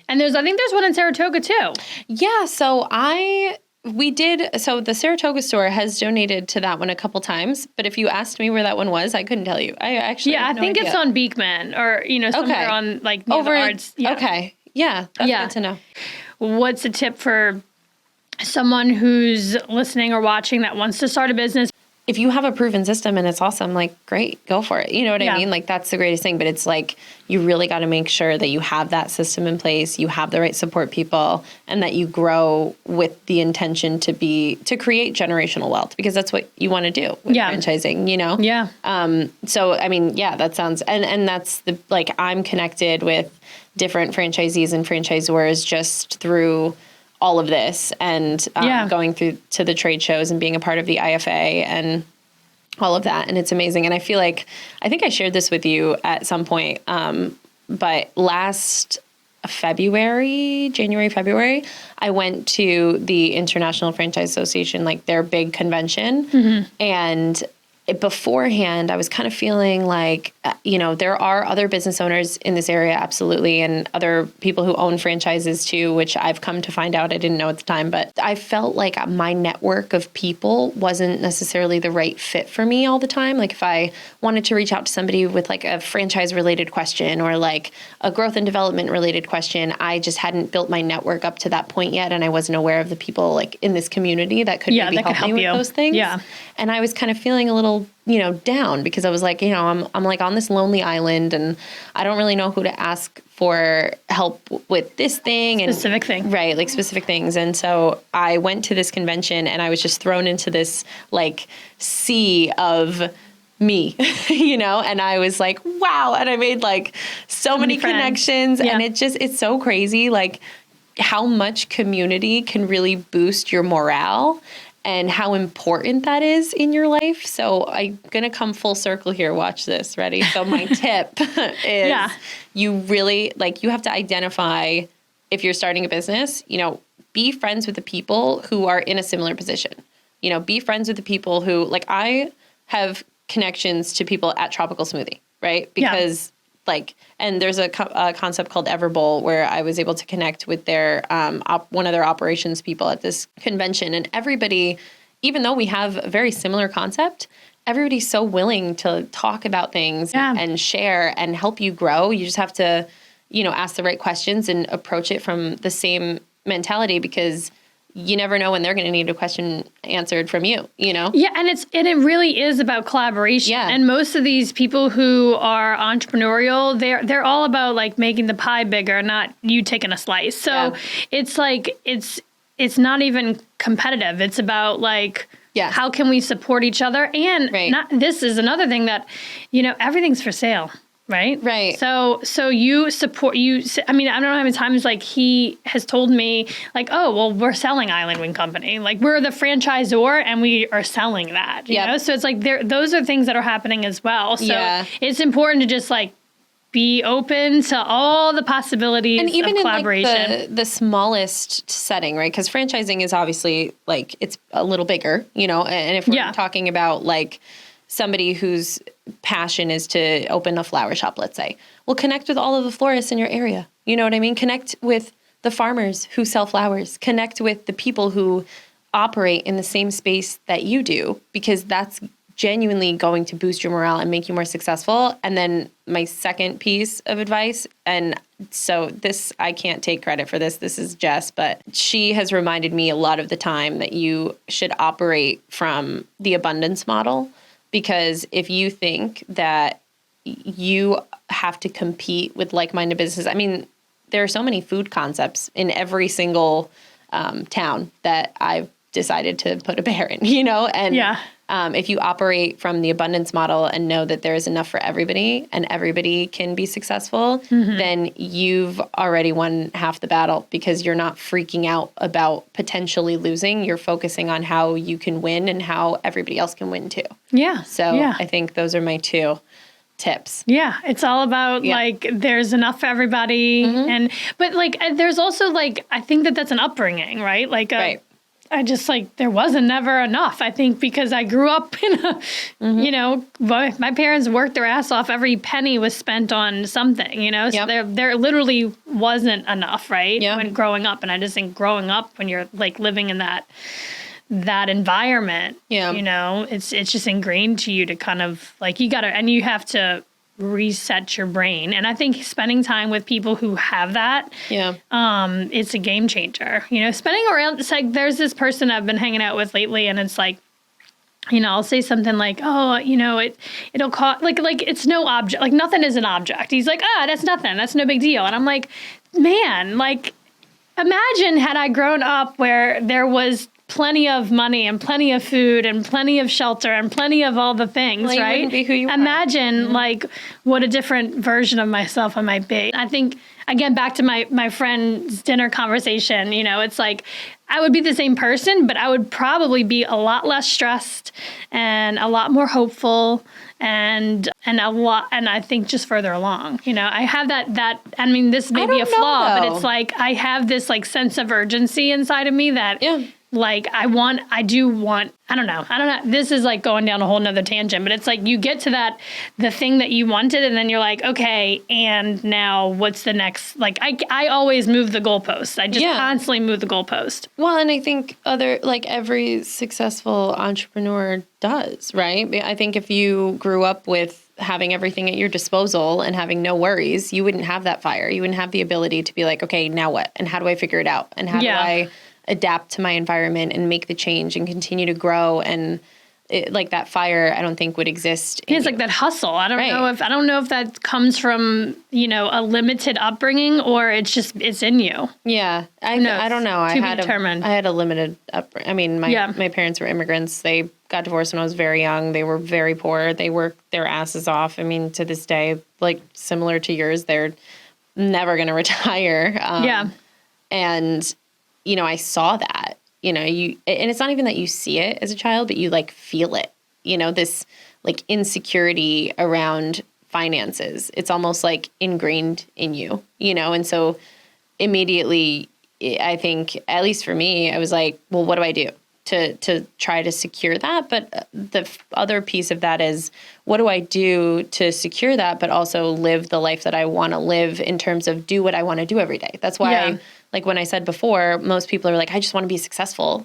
And I think there's one in Saratoga too. Yeah. So the Saratoga store has donated to that one a couple times, but if you asked me where that one was, I couldn't tell you. I actually have no think idea. It's on Beekman or, you know, somewhere on like near the arts. Yeah. Okay. Yeah. That's good to know. What's a tip for someone who's listening or watching that wants to start a business? If you have a proven system and it's awesome, like, great, go for it. You know what I mean? Like, that's the greatest thing. But it's like, you really got to make sure that you have that system in place, you have the right support people, and that you grow with the intention to create generational wealth, because that's what you want to do with franchising, you know? Yeah. So, I mean, that sounds, and that's I'm connected with different franchisees and franchisors just through all of this and going through to the trade shows and being a part of the IFA and all of that. And it's amazing. And I think I shared this with you at some point. But last January, February, I went to the International Franchise Association, like their big convention. And beforehand, I was kind of feeling like, there are other business owners in this area, absolutely, and other people who own franchises too, which I've come to find out I didn't know at the time. But I felt like my network of people wasn't necessarily the right fit for me all the time. Like if I wanted to reach out to somebody with like a franchise related question or like a growth and development related question, I just hadn't built my network up to that point yet. And I wasn't aware of the people like in this community that could maybe help me with those things. Yeah. And I was kind of feeling a little, down because I was like, I'm like on this lonely island and I don't really know who to ask for help with this thing. Specific thing. Right. Like specific things. And so I went to this convention and I was just thrown into this like sea of me, and I was like, wow. And I made like so many connections and it's so crazy. Like how much community can really boost your morale and how important that is in your life. So I'm going to come full circle here. Watch this. Ready? So my tip is you really you have to identify if you're starting a business, be friends with the people who are in a similar position. Be friends with the people who I have connections to people at Tropical Smoothie, right? Because and there's a concept called Everbowl where I was able to connect with their one of their operations people at this convention. And everybody, even though we have a very similar concept, everybody's so willing to talk about things and share and help you grow. You just have to, ask the right questions and approach it from the same mentality because you never know when they're going to need a question answered from you, Yeah, and it really is about collaboration. Yeah. And most of these people who are entrepreneurial, they're all about making the pie bigger, not you taking a slice. So it's it's not even competitive. It's about how can we support each other? And this is another thing that, everything's for sale. Right. Right. So you support I mean, I don't know how many times he has told me oh, well, we're selling Island Wing Company. We're the franchisor and we are selling that, you know? So it's those are things that are happening as well. So it's important to just be open to all the possibilities and even of collaboration. In the smallest setting, right? Because franchising is obviously it's a little bigger, and if we're talking about somebody whose passion is to open a flower shop, let's say. Well, connect with all of the florists in your area. You know what I mean? Connect with the farmers who sell flowers. Connect with the people who operate in the same space that you do, because that's genuinely going to boost your morale and make you more successful. And then my second piece of advice, and so this, I can't take credit for this. This is Jess, but she has reminded me a lot of the time that you should operate from the abundance model. Because if you think that you have to compete with like-minded businesses, I mean, there are so many food concepts in every single town that I've decided to put a bear in, And if you operate from the abundance model and know that there is enough for everybody and everybody can be successful, then you've already won half the battle because you're not freaking out about potentially losing. You're focusing on how you can win and how everybody else can win too. Yeah. So I think those are my two tips. Yeah. It's all about there's enough for everybody. But there's also I think that's an upbringing, right? Right. I just there wasn't never enough. I think because I grew up in a, my parents worked their ass off. Every penny was spent on something, so there literally wasn't enough, right? When growing up. And I just think growing up when you're living in that environment, it's just ingrained to you to kind of you have to reset your brain. And I think spending time with people who have that, it's a game changer. Spending around, there's this person I've been hanging out with lately, and it's I'll say something it'll cost, it's no object, nothing is an object. He's that's nothing, that's no big deal. And I'm man, imagine had I grown up where there was plenty of money and plenty of food and plenty of shelter and plenty of all the things, Well, you right? wouldn't be who you are. Imagine like what a different version of myself I might be. I think, again, back to my friend's dinner conversation, you know, it's like I would be the same person, but I would probably be a lot less stressed and a lot more hopeful and I think just further along. You know, I have that I mean, this may be a flaw, but it's like I have this like sense of urgency inside of me that like I don't know. This is like going down a whole nother tangent, but it's like you get to the thing that you wanted and then you're like, okay, and now what's the next? Like I always move the goalpost. I just constantly move the goalpost. Well, and I think every successful entrepreneur does, right? I think if you grew up with having everything at your disposal and having no worries, you wouldn't have that fire. You wouldn't have the ability to be like, okay, now what? And how do I figure it out? And how do I adapt to my environment and make the change and continue to grow? And like that fire, I don't think would exist. It's like that hustle. I don't know if that comes from, you know, a limited upbringing or it's in you. Yeah. I don't know. I had a limited upbringing. I mean, my parents were immigrants. They got divorced when I was very young. They were very poor. They worked their asses off. I mean, to this day, like similar to yours, they're never going to retire. And, you know, I saw that. You know, and it's not even that you see it as a child, but you like feel it, you know, this like insecurity around finances. It's almost like ingrained in you, you know? And so immediately I think, at least for me, I was like, well, what do I do to try to secure that? But the other piece of that is, what do I do to secure that, but also live the life that I want to live in terms of do what I want to do every day? That's why like when I said before, most people are like, I just want to be successful,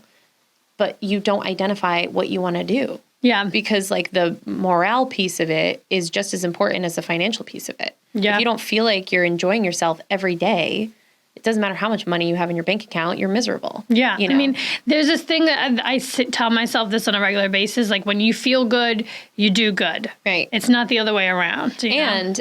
but you don't identify what you want to do. Yeah. Because like the morale piece of it is just as important as the financial piece of it. Yeah. If you don't feel like you're enjoying yourself every day, it doesn't matter how much money you have in your bank account, you're miserable. Yeah. You know? I mean, there's this thing that I tell myself this on a regular basis, like when you feel good, you do good. Right. It's not the other way around. And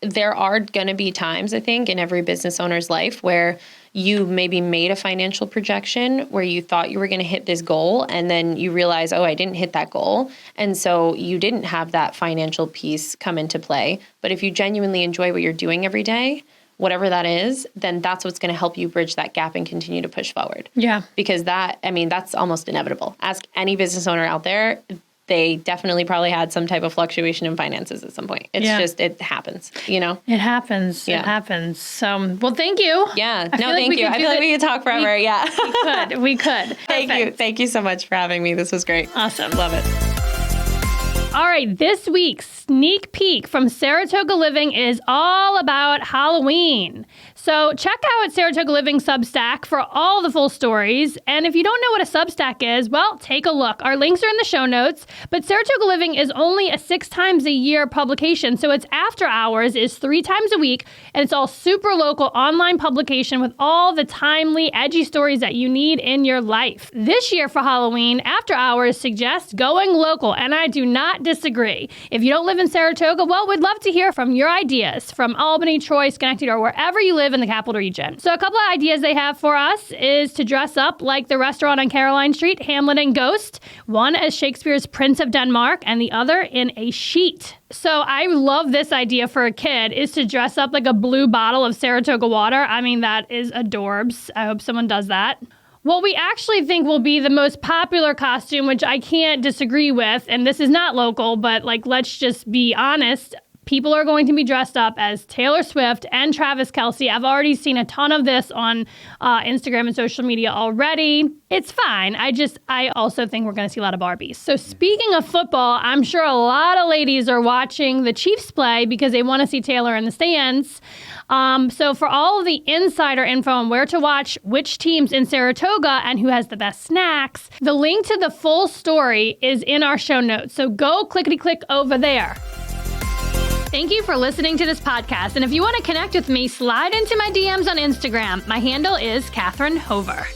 there are going to be times, I think, in every business owner's life where you maybe made a financial projection where you thought you were going to hit this goal and then you realize, oh, I didn't hit that goal. And so you didn't have that financial piece come into play. But if you genuinely enjoy what you're doing every day, whatever that is, then that's what's going to help you bridge that gap and continue to push forward. Yeah. Because that's almost inevitable. Ask any business owner out there. They definitely probably had some type of fluctuation in finances at some point. It's just, it happens, you know? It happens. Yeah. It happens. So, well, thank you. Yeah. Thank you. I feel like we could talk forever. We could. Thank you. Thank you so much for having me. This was great. Awesome. Love it. All right, this week's sneak peek from Saratoga Living is all about Halloween. So check out Saratoga Living Substack for all the full stories. And if you don't know what a Substack is, well, take a look. Our links are in the show notes. But Saratoga Living is only a 6 times a year publication. So it's after hours, is 3 times a week. And it's all super local online publication with all the timely, edgy stories that you need in your life. This year for Halloween, After Hours suggests going local. And I do not disagree. If you don't live in Saratoga, well, we'd love to hear from your ideas from Albany, Troy, Schenectady, or wherever you live in the capital region. So a couple of ideas they have for us is to dress up like the restaurant on Caroline Street, Hamlet and Ghost, one as Shakespeare's Prince of Denmark and the other in a sheet. So I love this idea for a kid, is to dress up like a blue bottle of Saratoga water. I mean, that is adorbs. I hope someone does that. What we actually think will be the most popular costume, which I can't disagree with, and this is not local, but like, let's just be honest, people are going to be dressed up as Taylor Swift and Travis Kelce. I've already seen a ton of this on Instagram and social media already. It's fine. I also think we're going to see a lot of Barbies. So speaking of football, I'm sure a lot of ladies are watching the Chiefs play because they want to see Taylor in the stands. So for all of the insider info on where to watch which teams in Saratoga and who has the best snacks, the link to the full story is in our show notes. So go clickety-click over there. Thank you for listening to this podcast. And if you want to connect with me, slide into my DMs on Instagram. My handle is Catherine Hover.